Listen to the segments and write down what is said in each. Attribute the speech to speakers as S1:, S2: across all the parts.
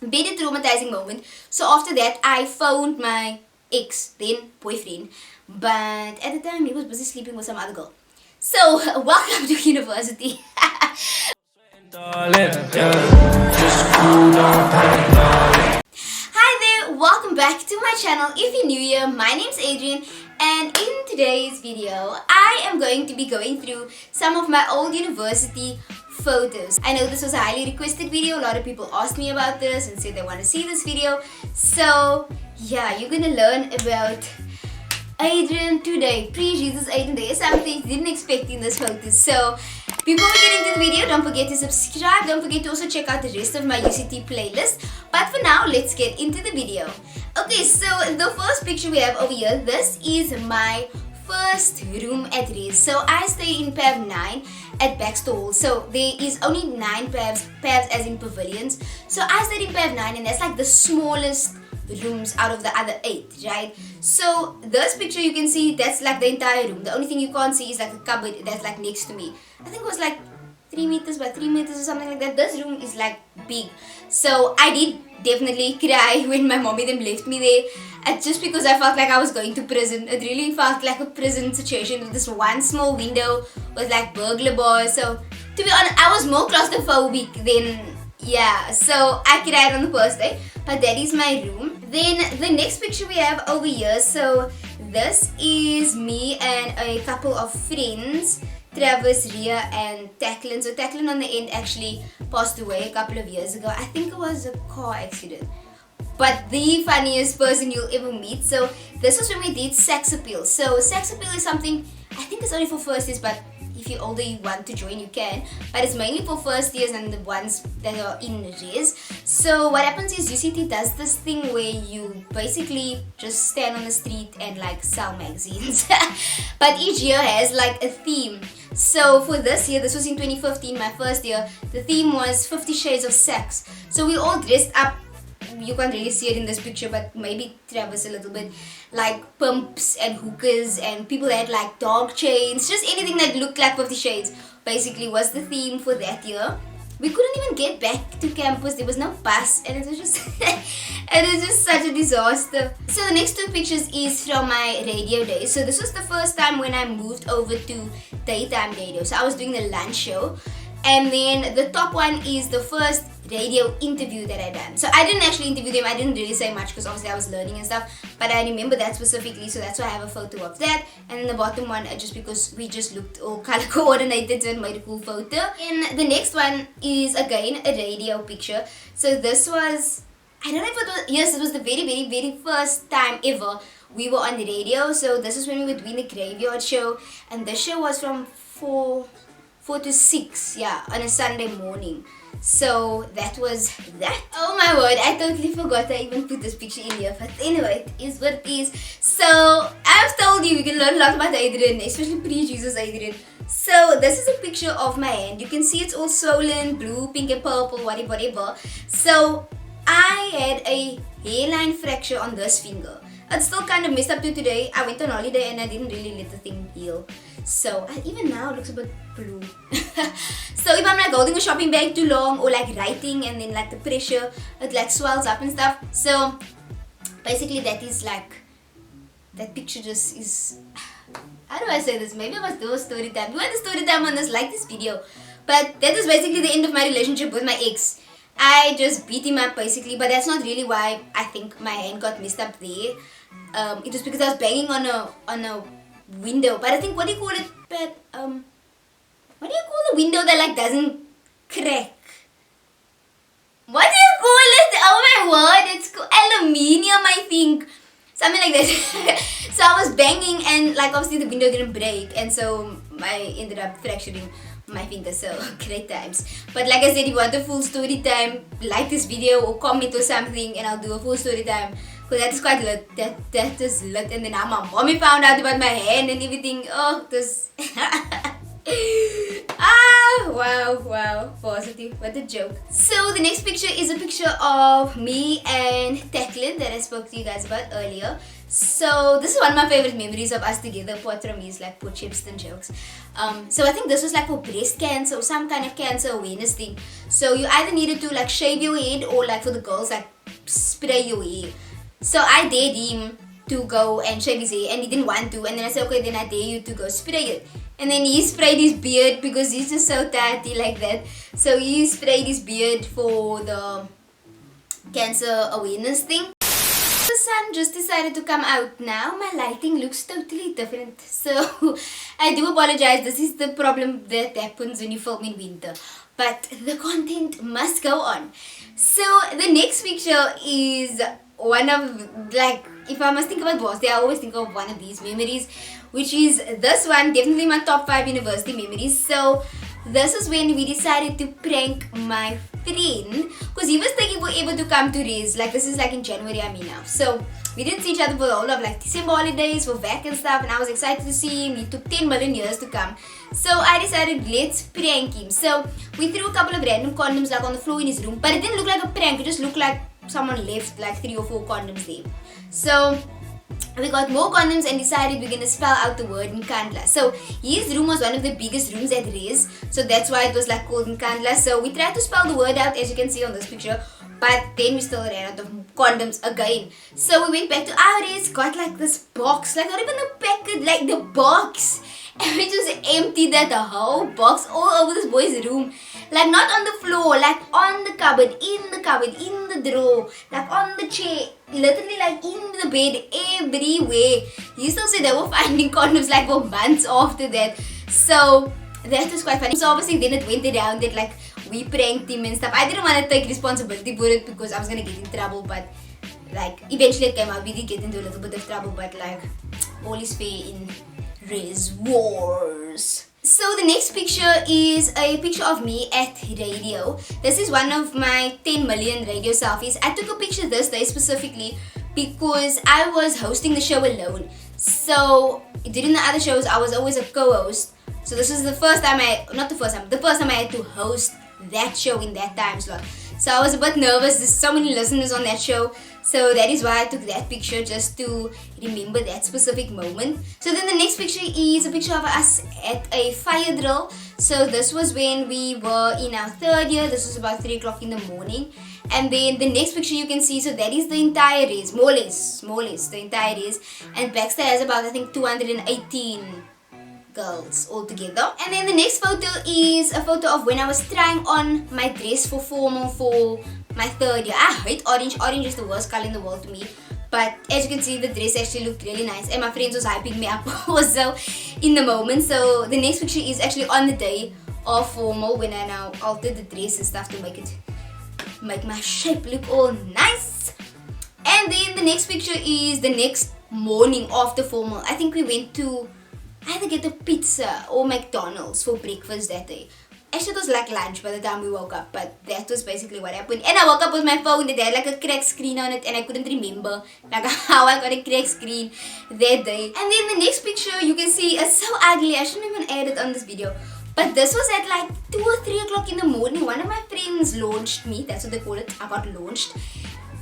S1: Very traumatizing moment. So after that, I phoned my ex, then boyfriend, but at the time he was busy sleeping with some other girl. So welcome to university. Hi there, welcome back to my channel. If you're new here, my name's Adrienne, and in today's video I am going to be going through some of my old university photos. I know this was a highly requested video. A lot of people asked me about this and said they want to see this video. So yeah, you're gonna learn about Adrienne today. Pre-Jesus Adrienne, there is something you didn't expect in this photo. So before we get into the video, don't forget to subscribe. Don't forget to also check out the rest of my UCT playlist. But for now, let's get into the video. Okay, so the first picture we have over here, this is my first room at Res. So I stayed in PAV 9 at Baxter Hall. So there is only 9 PAVs as in pavilions. So I stayed in PAV 9 and that's like the smallest rooms out of the other 8, right? So this picture you can see, that's like the entire room. The only thing you can't see is like the cupboard that's like next to me. I think it was like 3 meters by 3 meters or something like that. This room is like big. So I did definitely cry when my mommy then left me there. And just because I felt like I was going to prison. It really felt like a prison situation with this one small window with like burglar bars. So to be honest, I was more claustrophobic than, yeah. So I cried on the first day. But that is my room. Then the next picture we have over here. So this is me and a couple of friends, Travis, Ria and Tacklin. So Tacklin on the end actually passed away a couple of years ago. I think it was a car accident. But the funniest person you'll ever meet. So this was when we did Sax Appeal. So Sax Appeal is something, I think it's only for first years, but if you're older you want to join, you can. But it's mainly for first years and the ones that are in Res. So what happens is UCT does this thing where you basically just stand on the street and like sell magazines. But each year has like a theme. So for this year, this was in 2015, my first year, the theme was 50 Shades of Sax. So we all dressed up. You can't really see it in this picture, but maybe Travis a little bit, like pumps and hookers, and people had like dog chains, just anything that looked like 50 Shades basically was the theme for that year. We couldn't even get back to campus, there was no bus, and it was just such a disaster. So the next 2 pictures is from my radio days. So this was the first time when I moved over to daytime radio. So I was doing the lunch show, and then the top one is the first radio interview that I done. So I didn't actually interview them, I didn't really say much because obviously I was learning and stuff, but I remember that specifically, so that's why I have a photo of that. And then the bottom one, just because we just looked all color coordinated, so it made a cool photo. And the next one is again a radio picture. So this was, I don't know if it was, yes, it was the very first time ever we were on the radio. So this is when we were doing the graveyard show, and the show was from 4 to 6, yeah, on a Sunday morning. So that was that. Oh my word, I totally forgot I even put this picture in here. But anyway, it is what it is. So I've told you we can learn a lot about Adrienne, especially pre-Jesus Adrienne. So this is a picture of my hand. You can see it's all swollen, blue, pink and purple, whatever. So I had a hairline fracture on this finger. It's still kind of messed up to today. I went on holiday and I didn't really let the thing heal. So even now it looks a bit blue. So if I'm like holding a shopping bag too long or like writing and then like the pressure, it like swells up and stuff. So basically that is like, that picture just is, how do I say this? Maybe I must do a story time. If you want a story time on this, like this video. But that is basically the end of my relationship with my ex. I just beat him up basically, but that's not really why I think my hand got messed up there. It was because I was banging on a window. But I think, what do you call it? But what do you call the window that like doesn't crack? What do you call it? Oh my word, it's called aluminium, I think. Something like that. So I was banging and like obviously the window didn't break, and so I ended up fracturing my finger. So great times. But like I said, if you want a full story time, like this video or comment or something and I'll do a full story time. Because that is quite lit. That is lit. And then how my mommy found out about my hand and everything. Oh, this. Wow, positive, what a joke. So the next picture is a picture of me and Declan that I spoke to you guys about earlier. So this is one of my favorite memories of us together, apart from me, is like poor chips and jokes. So I think this was like for breast cancer or some kind of cancer awareness thing. So you either needed to like shave your head or like for the girls like spray your hair. So I dared him to go and shave his hair and he didn't want to, and then I said, okay, then I dare you to go spray it. And then he sprayed his beard because he's just so tatty like that. So he sprayed his beard for the cancer awareness thing. The sun just decided to come out now. My lighting looks totally different. So I do apologize. This is the problem that happens when you film in winter. But the content must go on. So the next picture is one of, like, if I must think about birthday, I always think of one of these memories, which is this one, definitely my top 5 university memories. So this is when we decided to prank my friend, because he was taking forever to come to Riz. Like, this is like in January, I mean now. So we didn't see each other for the whole of like December holidays, for vac and stuff, and I was excited to see him. He took 10 million years to come. So I decided, let's prank him. So we threw a couple of random condoms like on the floor in his room, but it didn't look like a prank, it just looked like someone left like 3 or 4 condoms there. So we got more condoms and decided we're gonna spell out the word Nkandla. So his room was one of the biggest rooms at Riz, so that's why it was like called Nkandla. So we tried to spell the word out, as you can see on this picture, but then we still ran out of condoms again. So we went back to our Riz, got like this box, like not even a packet, like the box, and we just emptied that the whole box all over this boy's room. Like not on the floor, like on the cupboard, in the drawer, like on the chair, literally like in the bed, everywhere. He still said they were finding condoms like for months after that. So that was quite funny. So obviously then it went around that like we pranked him and stuff. I didn't want to take responsibility for it because I was gonna get in trouble, but like eventually it came out. We did get into a little bit of trouble, but like all is fair in Riz Wars. So the next picture is a picture of me at radio. This is one of my 10 million radio selfies. I took a picture this day specifically because I was hosting the show alone. So during the other shows I was always a co-host. So this is the first time the first time I had to host that show in that time slot. So I was a bit nervous. There's so many listeners on that show. So that is why I took that picture, just to remember that specific moment. So then the next picture is a picture of us at a fire drill. So this was when we were in our 3rd year. This was about 3 o'clock in the morning. And then the next picture you can see, so that is the entire race, more or less, the entire race. And Baxter has about, I think, 218 girls all together. And then the next photo is a photo of when I was trying on my dress for formal for my 3rd year. I hate orange. Orange is the worst color in the world to me. But as you can see, the dress actually looked really nice. And my friends was hyping me up also in the moment. So the next picture is actually on the day of formal, when I now altered the dress and stuff to make my shape look all nice. And then the next picture is the next morning after formal. I think we went to either get a pizza or McDonald's for breakfast that day. Actually, it was like lunch by the time we woke up, but that was basically what happened. And I woke up with my phone that had like a cracked screen on it, and I couldn't remember like how I got a cracked screen that day. And then the next picture you can see is so ugly. I shouldn't even add it on this video. But this was at like 2 or 3 o'clock in the morning. One of my friends launched me. That's what they call it. I got launched.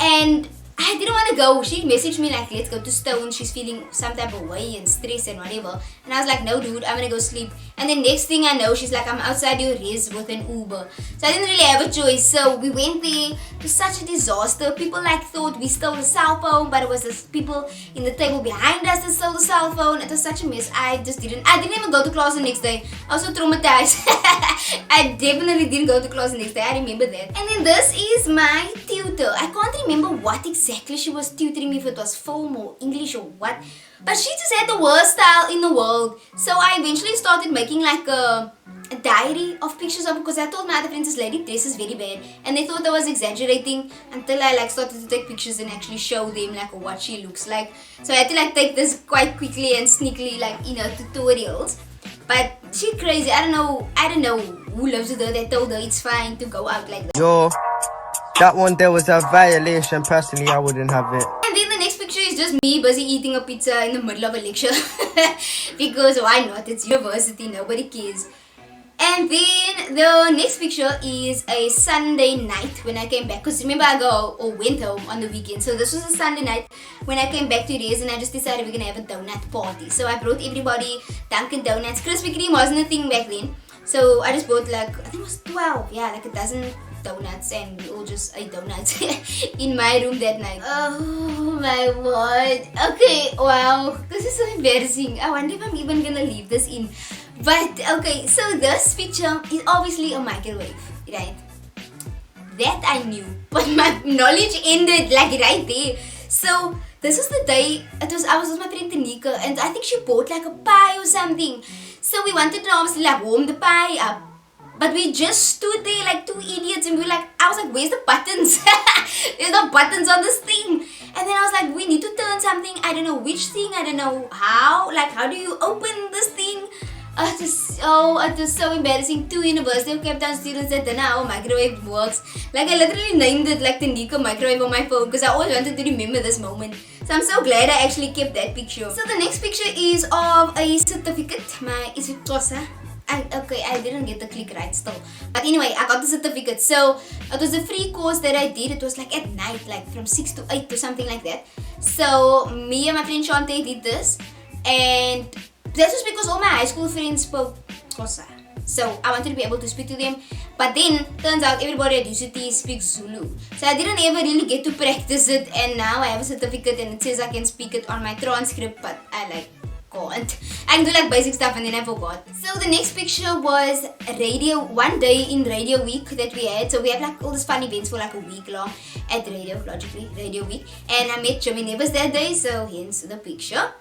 S1: And I didn't want to go. She messaged me like, let's go to Stone. She's feeling some type of way and stress and whatever. And I was like, no dude, I'm gonna go sleep. And the next thing I know, she's like, I'm outside your Riz with an Uber. So I didn't really have a choice. So we went there. It was such a disaster. People like thought we stole the cell phone, but it was the people in the table behind us that stole the cell phone. It was such a mess. I didn't even go to class the next day. I was so traumatized. I definitely didn't go to class the next day. I remember that. And then this is my tutor. I can't remember what exactly she was tutoring me, if it was film or English or what. But she just had the worst style in the world. So I eventually started making like a diary of pictures of, because I told my other friends this lady dresses very bad, and they thought I was exaggerating, until I like started to take pictures and actually show them like what she looks like. So I had to like take this quite quickly and sneakily, like, you know, tutorials. But she crazy. I don't know who lives with her that told her it's fine to go out like that.
S2: Yo, that one there was a violation. Personally, I wouldn't have it.
S1: And then the next picture is just me busy eating a pizza in the middle of a lecture. Because why not? It's university, nobody cares. And then the next picture is a Sunday night when I came back. Because remember I went home on the weekend. So this was a Sunday night when I came back to Rez and I just decided we're going to have a donut party. So I brought everybody Dunkin' Donuts. Krispy Kreme wasn't a thing back then. So I just bought like, I think it was 12. Yeah, like a dozen donuts and we all just ate donuts in my room that night. Oh my word. Okay, wow. This is so embarrassing. I wonder if I'm even going to leave this in. But okay, so this picture is obviously a microwave, right? That I knew, but my knowledge ended like right there. So this was the day I was with my friend Tanika, and I think she bought like a pie or something. So we wanted to obviously like warm the pie up, but we just stood there like two idiots, and we were like, I was like, where's the buttons? There's no buttons on this thing. And then I was like, we need to turn something. I don't know which thing. I don't know how. Like, how do you open this thing? It was so embarrassing. Two University of Cape Town students that don't know how a microwave works. Like I literally named it like the Nika microwave on my phone because I always wanted to remember this moment. So I'm so glad I actually kept that picture. So the next picture is of a certificate, my isiXhosa. I didn't get the click right still. But anyway, I got the certificate. So it was a free course that I did. It was like at night, like from 6 to 8 or something like that. So me and my friend Shante did this. And that was because all my high school friends spoke Xhosa. So I wanted to be able to speak to them. But then, turns out everybody at UCT speaks Zulu. So I didn't ever really get to practice it. And now I have a certificate and it says I can speak it on my transcript. But I like can't. I can do like basic stuff and then I forgot. So the next picture was radio, one day in Radio Week that we had. So we had like all these fun events for like a week long at Radio, logically, Radio Week. And I met Nevis that day. So hence the picture.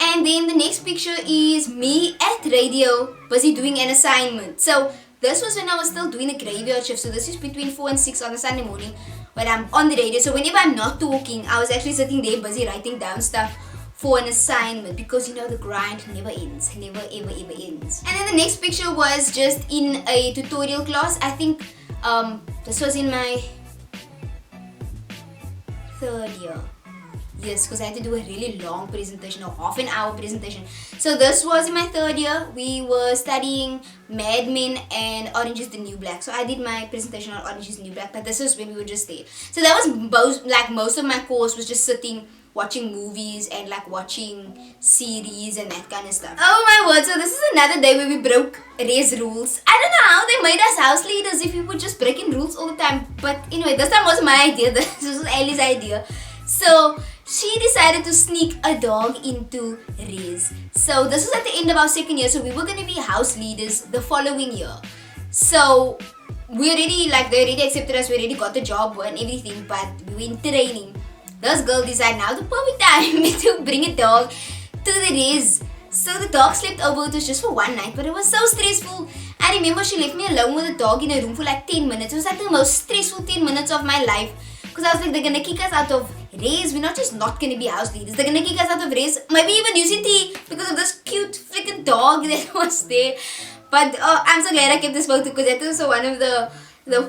S1: And then the next picture is me at radio, busy doing an assignment. So this was when I was still doing a graveyard shift. So this is between 4 and 6 on a Sunday morning when I'm on the radio. So whenever I'm not talking, I was actually sitting there busy writing down stuff for an assignment. Because you know the grind never ends. Never ever ever ends. And then the next picture was just in a tutorial class. I think this was in my 3rd year. Yes, because I had to do a really long presentation, a half-an-hour presentation. So this was in my 3rd year. We were studying Mad Men and Orange is the New Black. So I did my presentation on Orange is the New Black, but this was when we were just there. So that was most of my course was just sitting, watching movies and like watching series and that kind of stuff. Oh my word, so this is another day where we broke Rez rules. I don't know how they made us house leaders if we would just breaking rules all the time. But anyway, this time wasn't my idea. This was Ellie's idea. So she decided to sneak a dog into Rez. So this was at the end of our 2nd year. So we were going to be house leaders the following year. So we already, like, they already accepted us. We already got the job and everything. But we were in training. This girl decided now the perfect time to bring a dog to the Rez. So the dog slept over. It was just for one night. But it was so stressful. I remember she left me alone with the dog in a room for like 10 minutes. It was like the most stressful 10 minutes of my life. Because I was like, they're going to kick us out of Rez. We're not just not going to be house leaders. They're going to kick us out of Rez. Maybe even UCT because of this cute freaking dog that was there. But I'm so glad I kept this photo because that was one of the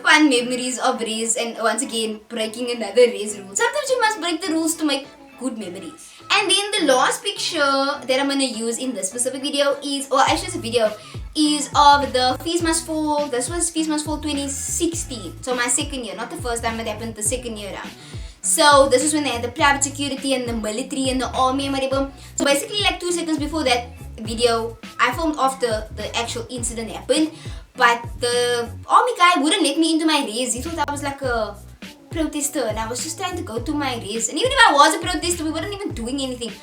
S1: fun memories of Rez. And once again, breaking another Rez rule. Sometimes you must break the rules to make good memories. And then the last picture that I'm going to use in this specific video is, or actually it's a video, is of the Fees Must Fall. This was Fees Must Fall 2016. So my 2nd year, not the first time it happened, the 2nd year around. So this is when they had the private security and the military and the army and whatever. So basically like 2 seconds before that video, I filmed after the actual incident happened. But the army guy wouldn't let me into my Rez. He thought I was like a protester and I was just trying to go to my Rez. And even if I was a protester, we weren't even doing anything.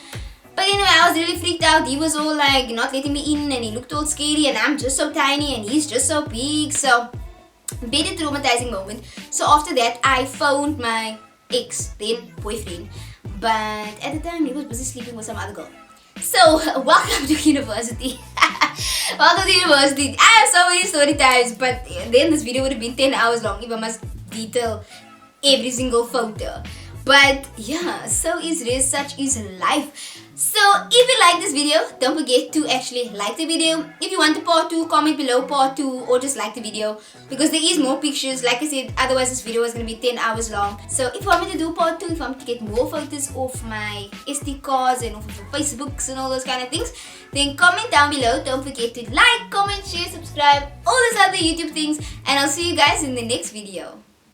S1: But anyway, I was really freaked out. He was all like not letting me in and he looked all scary and I'm just so tiny and he's just so big. So, very traumatizing moment. So after that, I phoned my ex, then boyfriend. But at the time, he was busy sleeping with some other girl. So, welcome to university. Welcome to university. I have so many story times, but then this video would have been 10 hours long if I must detail every single photo. But yeah, so is Rez, such is life. So if you like this video, don't forget to actually like the video. If you want a part 2, comment below part 2 or just like the video, because there is more pictures. Like I said, otherwise this video is going to be 10 hours long. So if you want me to do part 2, if you want me to get more photos off my SD cards and off of the Facebooks and all those kind of things, then comment down below. Don't forget to like, comment, share, subscribe, all those other YouTube things, and I'll see you guys in the next video.